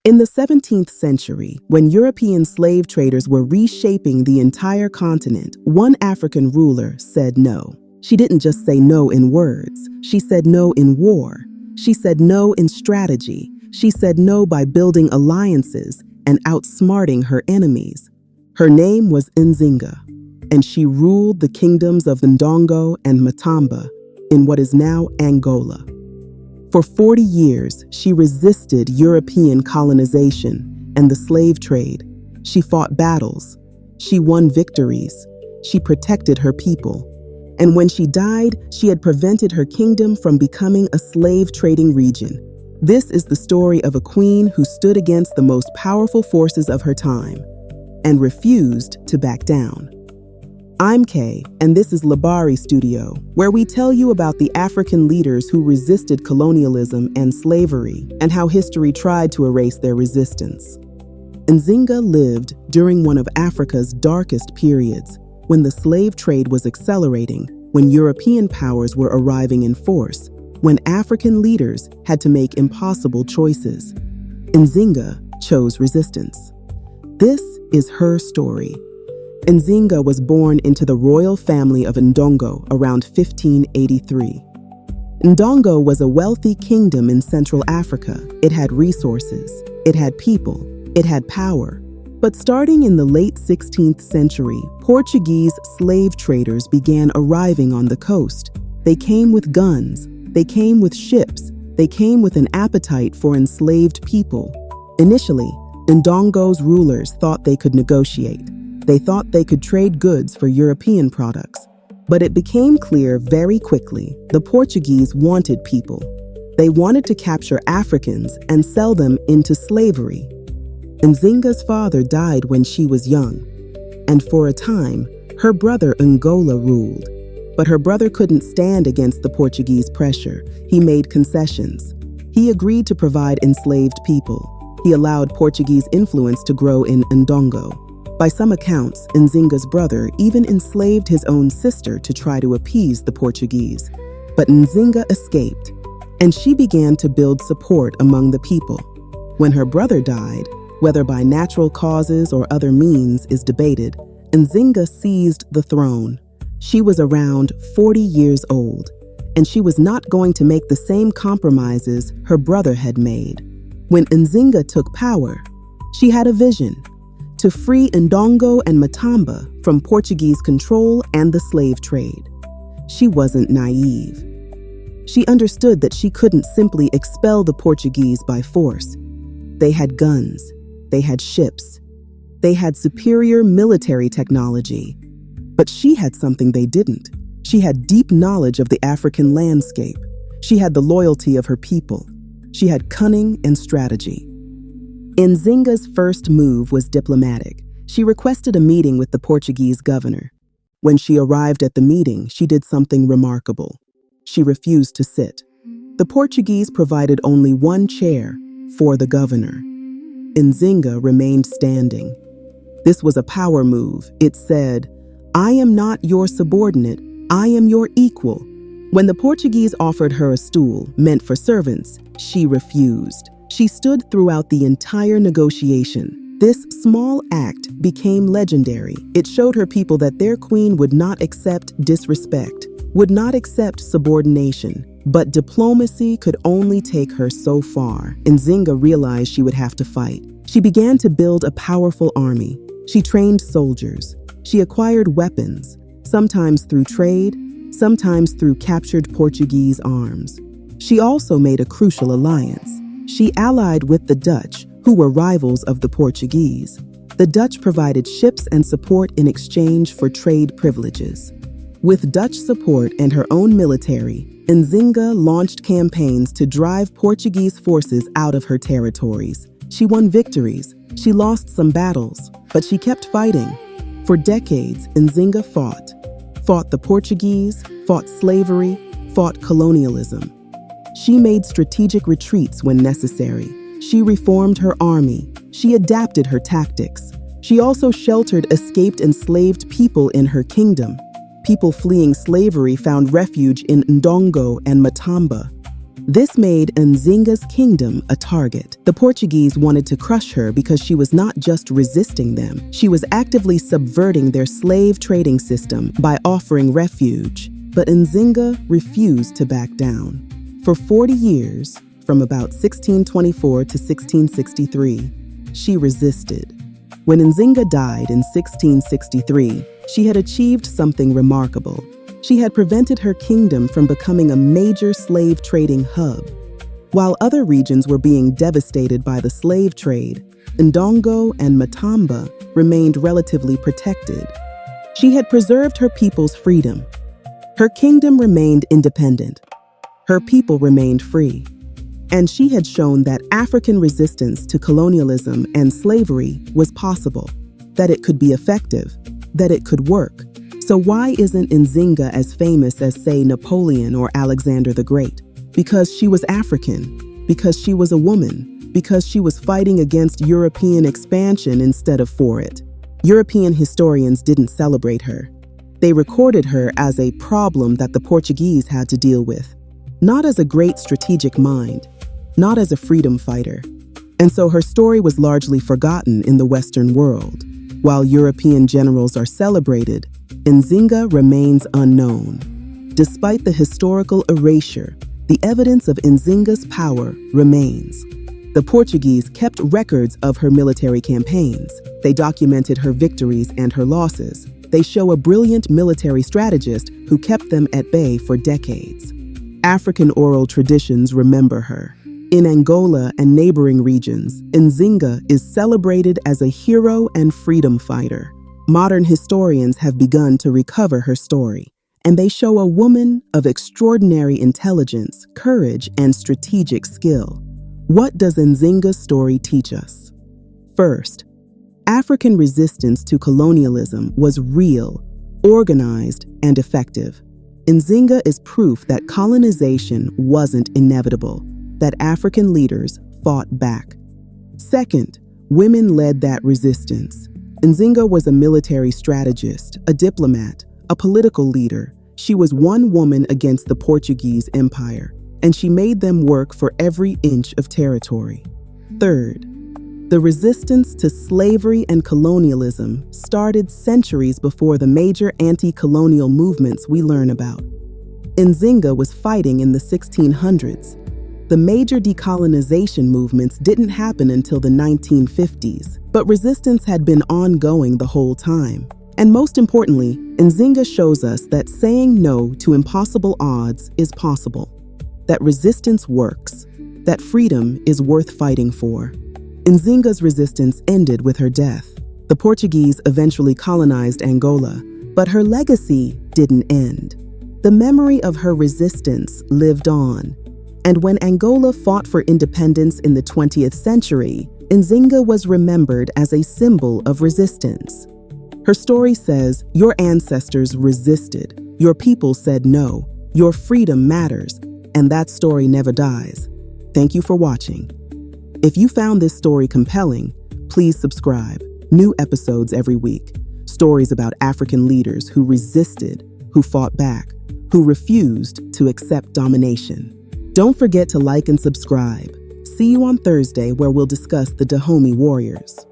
In the 17th century, when European slave traders were reshaping the entire continent, one African ruler said no. She didn't just say no in words. She said no in war. She said no in strategy. She said no by building alliances and outsmarting her enemies. Her name was Nzinga, and she ruled the kingdoms of Ndongo and Matamba in what is now Angola. For 40 years, she resisted European colonization and the slave trade. She fought battles. She won victories. She protected her people. And when she died, she had prevented her kingdom from becoming a slave-trading region. This is the story of a queen who stood against the most powerful forces of her time and refused to back down. I'm Kay, and this is Labari Studio, where we tell you about the African leaders who resisted colonialism and slavery and how history tried to erase their resistance. Nzinga lived during one of Africa's darkest periods, when the slave trade was accelerating, when European powers were arriving in force, when African leaders had to make impossible choices. Nzinga chose resistance. This is her story. Nzinga was born into the royal family of Ndongo around 1583. Ndongo was a wealthy kingdom in Central Africa. It had resources, it had people, it had power. But starting in the late 16th century, Portuguese slave traders began arriving on the coast. They came with guns, they came with ships, they came with an appetite for enslaved people. Initially, Ndongo's rulers thought they could negotiate. They thought they could trade goods for European products. But it became clear very quickly the Portuguese wanted people. They wanted to capture Africans and sell them into slavery. Nzinga's father died when she was young, and for a time, her brother Angola ruled. But her brother couldn't stand against the Portuguese pressure. He made concessions. He agreed to provide enslaved people. He allowed Portuguese influence to grow in Ndongo. By some accounts, Nzinga's brother even enslaved his own sister to try to appease the Portuguese. But Nzinga escaped, and she began to build support among the people. When her brother died, whether by natural causes or other means is debated, Nzinga seized the throne. She was around 40 years old, and she was not going to make the same compromises her brother had made. When Nzinga took power, she had a vision: to free Ndongo and Matamba from Portuguese control and the slave trade. She wasn't naive. She understood that she couldn't simply expel the Portuguese by force. They had guns, they had ships, they had superior military technology. But she had something they didn't. She had deep knowledge of the African landscape. She had the loyalty of her people. She had cunning and strategy. Nzinga's first move was diplomatic. She requested a meeting with the Portuguese governor. When she arrived at the meeting, she did something remarkable. She refused to sit. The Portuguese provided only one chair for the governor. Nzinga remained standing. This was a power move. It said, "I am not your subordinate, I am your equal." When the Portuguese offered her a stool meant for servants, she refused. She stood throughout the entire negotiation. This small act became legendary. It showed her people that their queen would not accept disrespect, would not accept subordination. But diplomacy could only take her so far. Nzinga realized she would have to fight. She began to build a powerful army. She trained soldiers. She acquired weapons, sometimes through trade, sometimes through captured Portuguese arms. She also made a crucial alliance. She allied with the Dutch, who were rivals of the Portuguese. The Dutch provided ships and support in exchange for trade privileges. With Dutch support and her own military, Nzinga launched campaigns to drive Portuguese forces out of her territories. She won victories. She lost some battles, but she kept fighting. For decades, Nzinga fought the Portuguese, fought slavery, fought colonialism. She made strategic retreats when necessary. She reformed her army. She adapted her tactics. She also sheltered escaped enslaved people in her kingdom. People fleeing slavery found refuge in Ndongo and Matamba. This made Nzinga's kingdom a target. The Portuguese wanted to crush her because she was not just resisting them, she was actively subverting their slave trading system by offering refuge. But Nzinga refused to back down. For 40 years, from about 1624 to 1663, she resisted. When Nzinga died in 1663, she had achieved something remarkable. She had prevented her kingdom from becoming a major slave trading hub. While other regions were being devastated by the slave trade, Ndongo and Matamba remained relatively protected. She had preserved her people's freedom. Her kingdom remained independent. Her people remained free. And she had shown that African resistance to colonialism and slavery was possible, that it could be effective, that it could work. So why isn't Nzinga as famous as, say, Napoleon or Alexander the Great? Because she was African, because she was a woman, because she was fighting against European expansion instead of for it. European historians didn't celebrate her. They recorded her as a problem that the Portuguese had to deal with, not as a great strategic mind, not as a freedom fighter. And so her story was largely forgotten in the Western world. While European generals are celebrated, Nzinga remains unknown. Despite the historical erasure, the evidence of Nzinga's power remains. The Portuguese kept records of her military campaigns. They documented her victories and her losses. They show a brilliant military strategist who kept them at bay for decades. African oral traditions remember her. In Angola and neighboring regions, Nzinga is celebrated as a hero and freedom fighter. Modern historians have begun to recover her story, and they show a woman of extraordinary intelligence, courage, and strategic skill. What does Nzinga's story teach us? First, African resistance to colonialism was real, organized, and effective. Nzinga is proof that colonization wasn't inevitable, that African leaders fought back. Second, women led that resistance. Nzinga was a military strategist, a diplomat, a political leader. She was one woman against the Portuguese Empire, and she made them work for every inch of territory. Third, the resistance to slavery and colonialism started centuries before the major anti-colonial movements we learn about. Nzinga was fighting in the 1600s. The major decolonization movements didn't happen until the 1950s, but resistance had been ongoing the whole time. And most importantly, Nzinga shows us that saying no to impossible odds is possible, that resistance works, that freedom is worth fighting for. Nzinga's resistance ended with her death. The Portuguese eventually colonized Angola, but her legacy didn't end. The memory of her resistance lived on. And when Angola fought for independence in the 20th century, Nzinga was remembered as a symbol of resistance. Her story says, your ancestors resisted, your people said no, your freedom matters, and that story never dies. Thank you for watching. If you found this story compelling, please subscribe. New episodes every week. Stories about African leaders who resisted, who fought back, who refused to accept domination. Don't forget to like and subscribe. See you on Thursday where we'll discuss the Dahomey warriors.